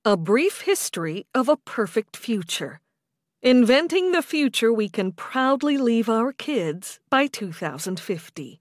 A Brief History of a Perfect Future. Inventing the Future We Can Proudly Leave Our Kids by 2050.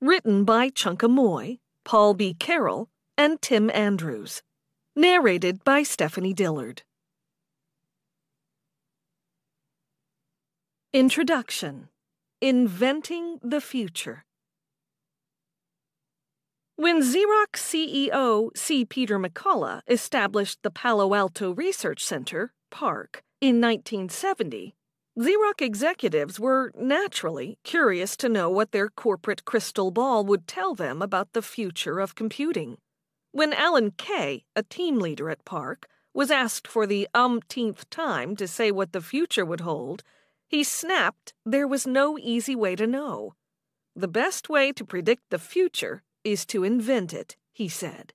Written by Chunka Moy, Paul B. Carroll, and Tim Andrews. Narrated by Stephanie Dillard. Introduction. Inventing the Future. When Xerox CEO C. Peter McCullough established the Palo Alto Research Center, PARC, in 1970, Xerox executives were naturally curious to know what their corporate crystal ball would tell them about the future of computing. When Alan Kay, a team leader at PARC, was asked for the umpteenth time to say what the future would hold, he snapped there was no easy way to know. The best way to predict the future is to invent it, he said.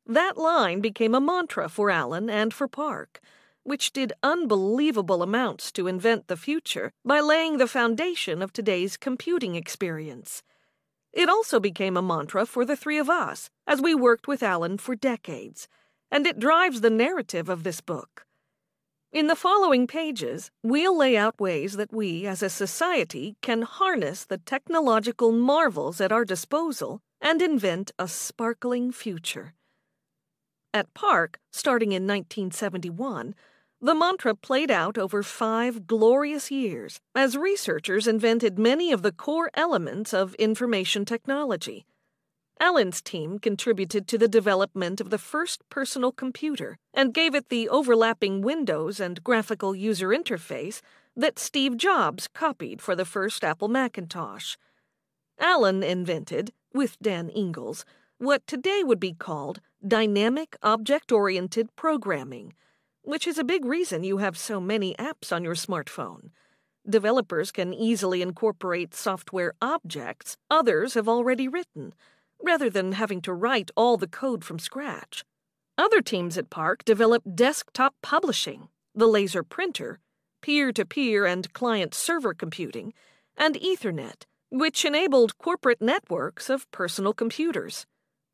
That line became a mantra for Alan and for PARC, which did unbelievable amounts to invent the future by laying the foundation of today's computing experience. It also became a mantra for the three of us as we worked with Alan for decades, and it drives the narrative of this book. In the following pages, we'll lay out ways that we, as a society, can harness the technological marvels at our disposal and invent a sparkling future. At PARC, starting in 1971, the mantra played out over 5 glorious years as researchers invented many of the core elements of information technology. Alan's team contributed to the development of the first personal computer and gave it the overlapping windows and graphical user interface that Steve Jobs copied for the first Apple Macintosh. Alan invented, with Dan Ingalls, what today would be called dynamic object-oriented programming, which is a big reason you have so many apps on your smartphone. Developers can easily incorporate software objects others have already written, rather than having to write all the code from scratch. Other teams at PARC developed desktop publishing, the laser printer, peer-to-peer and client-server computing, and Ethernet, which enabled corporate networks of personal computers.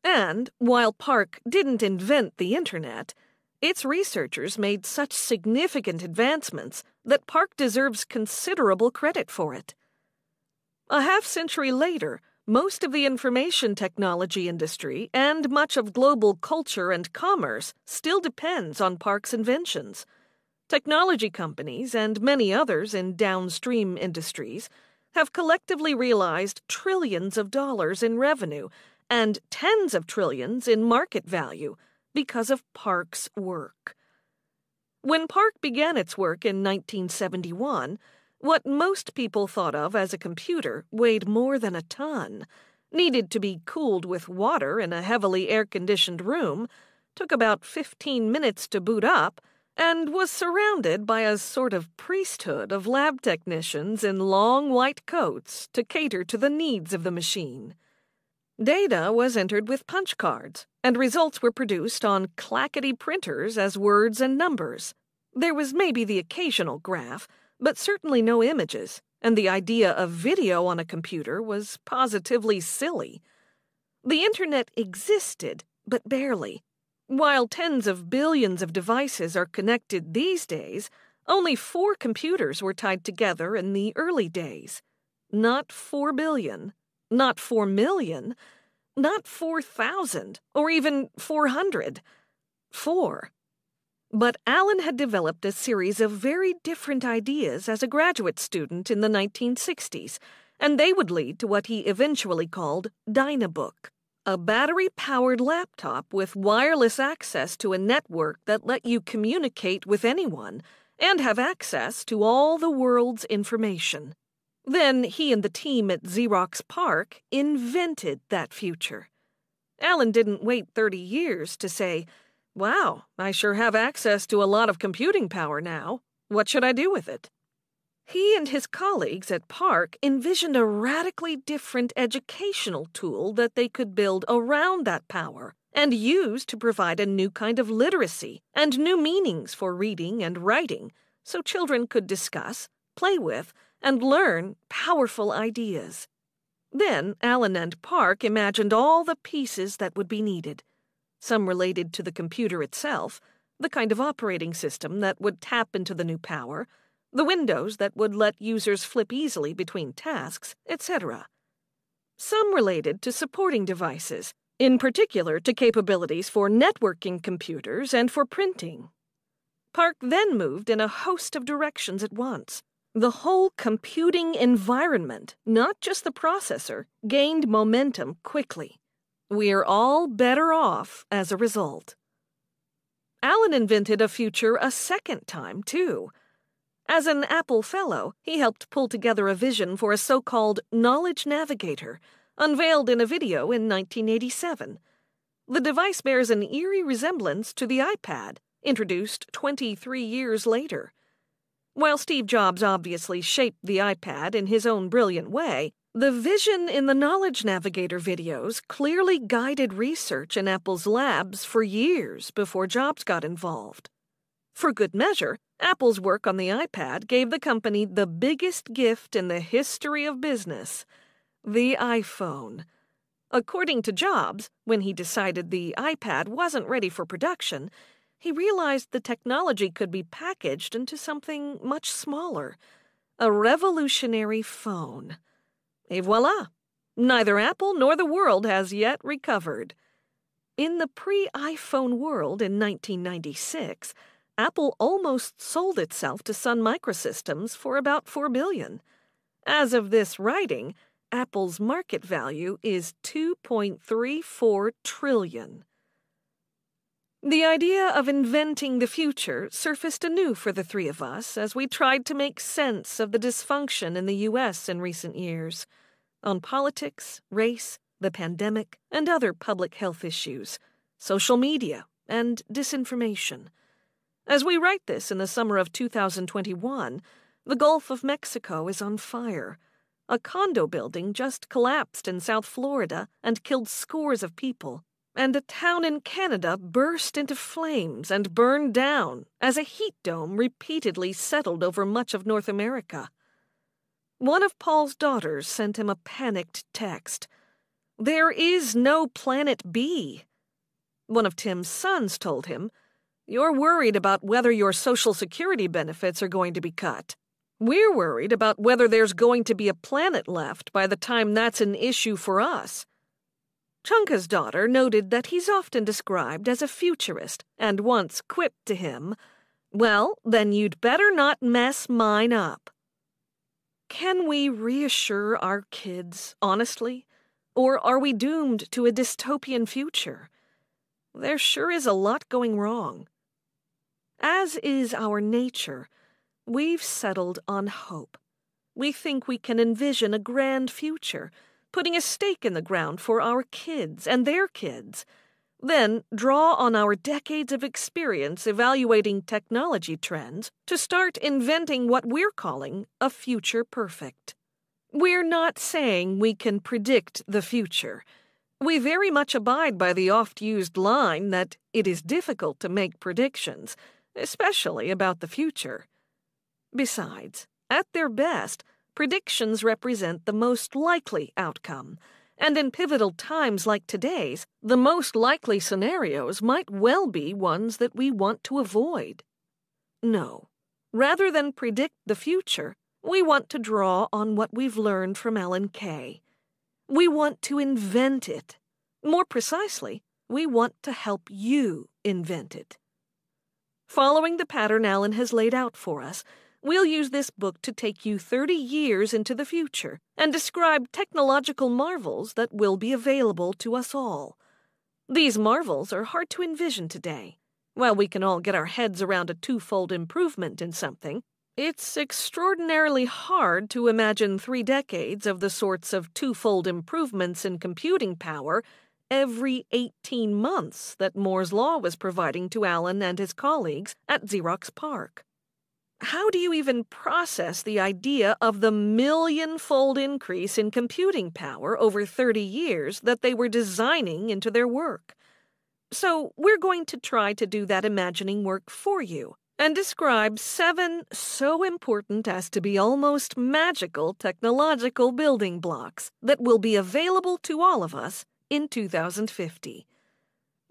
And, while PARC didn't invent the Internet, its researchers made such significant advancements that PARC deserves considerable credit for it. A half-century later, most of the information technology industry and much of global culture and commerce still depends on PARC's inventions. Technology companies and many others in downstream industries have collectively realized trillions of dollars in revenue and tens of trillions in market value because of PARC's work. When PARC began its work in 1971, what most people thought of as a computer weighed more than a ton, needed to be cooled with water in a heavily air-conditioned room, took about 15 minutes to boot up, and was surrounded by a sort of priesthood of lab technicians in long white coats to cater to the needs of the machine. Data was entered with punch cards, and results were produced on clackety printers as words and numbers. There was maybe the occasional graph, but certainly no images, and the idea of video on a computer was positively silly. The Internet existed, but barely. While tens of billions of devices are connected these days, only 4 computers were tied together in the early days. Not 4 billion, not 4 million, not 4,000, or even 400. 4. But Alan had developed a series of very different ideas as a graduate student in the 1960s, and they would lead to what he eventually called Dynabook, a battery-powered laptop with wireless access to a network that let you communicate with anyone and have access to all the world's information. Then he and the team at Xerox PARC invented that future. Alan didn't wait 30 years to say, "Wow, I sure have access to a lot of computing power now. What should I do with it?" He and his colleagues at PARC envisioned a radically different educational tool that they could build around that power and use to provide a new kind of literacy and new meanings for reading and writing so children could discuss, play with, and learn powerful ideas. Then Alan and PARC imagined all the pieces that would be needed. some related to the computer itself, the kind of operating system that would tap into the new power, the windows that would let users flip easily between tasks, etc. Some related to supporting devices, in particular to capabilities for networking computers and for printing. Park then moved in a host of directions at once. The whole computing environment, not just the processor, gained momentum quickly. We're all better off as a result. Allen invented a future a second time, too. As an Apple Fellow, he helped pull together a vision for a so-called knowledge navigator, unveiled in a video in 1987. The device bears an eerie resemblance to the iPad, introduced 23 years later. While Steve Jobs obviously shaped the iPad in his own brilliant way, the vision in the Knowledge Navigator videos clearly guided research in Apple's labs for years before Jobs got involved. For good measure, Apple's work on the iPad gave the company the biggest gift in the history of business, the iPhone. According to Jobs, when he decided the iPad wasn't ready for production, he realized the technology could be packaged into something much smaller, a revolutionary phone. Et voila! Neither Apple nor the world has yet recovered. In the pre-iPhone world in 1996, Apple almost sold itself to Sun Microsystems for about $4 billion. As of this writing, Apple's market value is $2.34 trillion. The idea of inventing the future surfaced anew for the three of us as we tried to make sense of the dysfunction in the U.S. in recent years, on politics, race, the pandemic, and other public health issues, social media, and disinformation. As we write this in the summer of 2021, the Gulf of Mexico is on fire. A condo building just collapsed in South Florida and killed scores of people. And a town in Canada burst into flames and burned down as a heat dome repeatedly settled over much of North America. One of Paul's daughters sent him a panicked text. "There is no planet B." One of Tim's sons told him, "You're worried about whether your Social Security benefits are going to be cut. We're worried about whether there's going to be a planet left by the time that's an issue for us." Chunka's daughter noted that he's often described as a futurist and once quipped to him, "Well, then you'd better not mess mine up." Can we reassure our kids, honestly? Or are we doomed to a dystopian future? There sure is a lot going wrong. As is our nature, we've settled on hope. We think we can envision a grand future, putting a stake in the ground for our kids and their kids, then draw on our decades of experience evaluating technology trends to start inventing what we're calling a future perfect. We're not saying we can predict the future. We very much abide by the oft-used line that it is difficult to make predictions, especially about the future. Besides, at their best, predictions represent the most likely outcome, and in pivotal times like today's, the most likely scenarios might well be ones that we want to avoid. No, rather than predict the future, we want to draw on what we've learned from Alan Kay. We want to invent it. More precisely, we want to help you invent it. Following the pattern Alan has laid out for us, we'll use this book to take you 30 years into the future and describe technological marvels that will be available to us all. These marvels are hard to envision today. While we can all get our heads around a twofold improvement in something, it's extraordinarily hard to imagine 3 decades of the sorts of twofold improvements in computing power every 18 months that Moore's Law was providing to Alan and his colleagues at Xerox PARC. How do you even process the idea of the million-fold increase in computing power over 30 years that they were designing into their work? So we're going to try to do that imagining work for you and describe 7 so important as to be almost magical technological building blocks that will be available to all of us in 2050.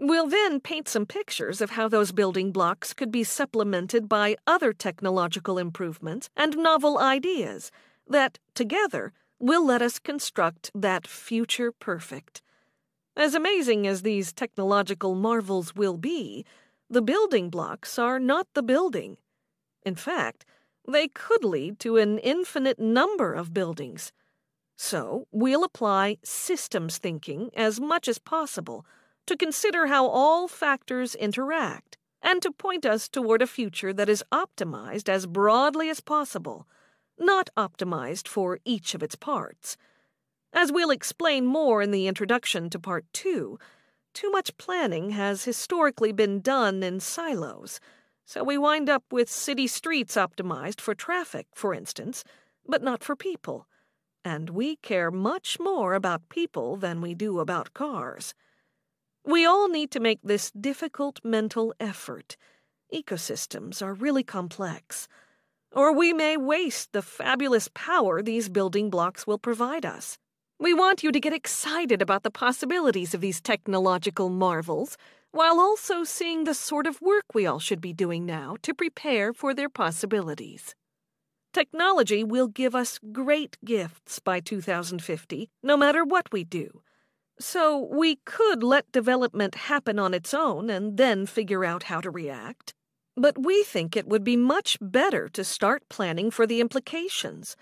We'll then paint some pictures of how those building blocks could be supplemented by other technological improvements and novel ideas that, together, will let us construct that future perfect. As amazing as these technological marvels will be, the building blocks are not the building. In fact, they could lead to an infinite number of buildings. So, we'll apply systems thinking as much as possible to consider how all factors interact and to point us toward a future that is optimized as broadly as possible, not optimized for each of its parts. As we'll explain more in the introduction to Part 2, too much planning has historically been done in silos, so we wind up with city streets optimized for traffic, for instance, but not for people. And we care much more about people than we do about cars. We all need to make this difficult mental effort. Ecosystems are really complex. Or we may waste the fabulous power these building blocks will provide us. We want you to get excited about the possibilities of these technological marvels, while also seeing the sort of work we all should be doing now to prepare for their possibilities. Technology will give us great gifts by 2050, no matter what we do. So we could let development happen on its own and then figure out how to react. But we think it would be much better to start planning for the implications,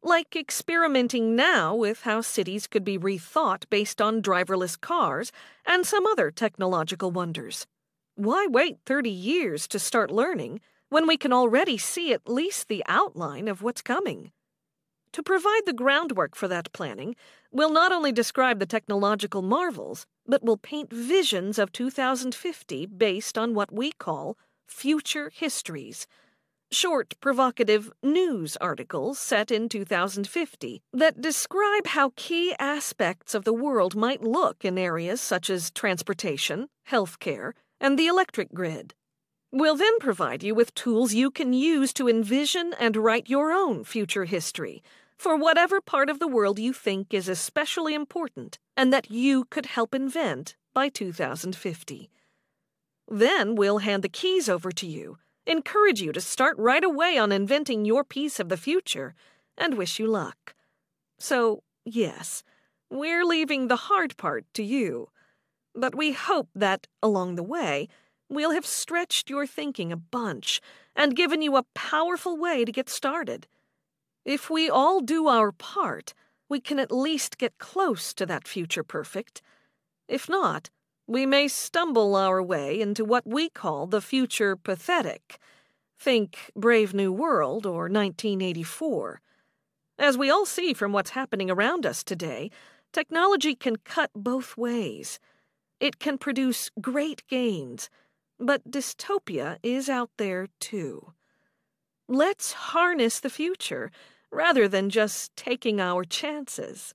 like experimenting now with how cities could be rethought based on driverless cars and some other technological wonders. Why wait 30 years to start learning when we can already see at least the outline of what's coming? To provide the groundwork for that planning, we'll not only describe the technological marvels, but we'll paint visions of 2050 based on what we call future histories. Short, provocative news articles set in 2050 that describe how key aspects of the world might look in areas such as transportation, healthcare, and the electric grid. We'll then provide you with tools you can use to envision and write your own future history for whatever part of the world you think is especially important and that you could help invent by 2050. Then we'll hand the keys over to you, encourage you to start right away on inventing your piece of the future, and wish you luck. So, yes, we're leaving the hard part to you. But we hope that, along the way, we'll have stretched your thinking a bunch and given you a powerful way to get started. If we all do our part, we can at least get close to that future perfect. If not, we may stumble our way into what we call the future pathetic. Think Brave New World or 1984. As we all see from what's happening around us today, technology can cut both ways. It can produce great gains, but dystopia is out there too. Let's harness the future rather than just taking our chances.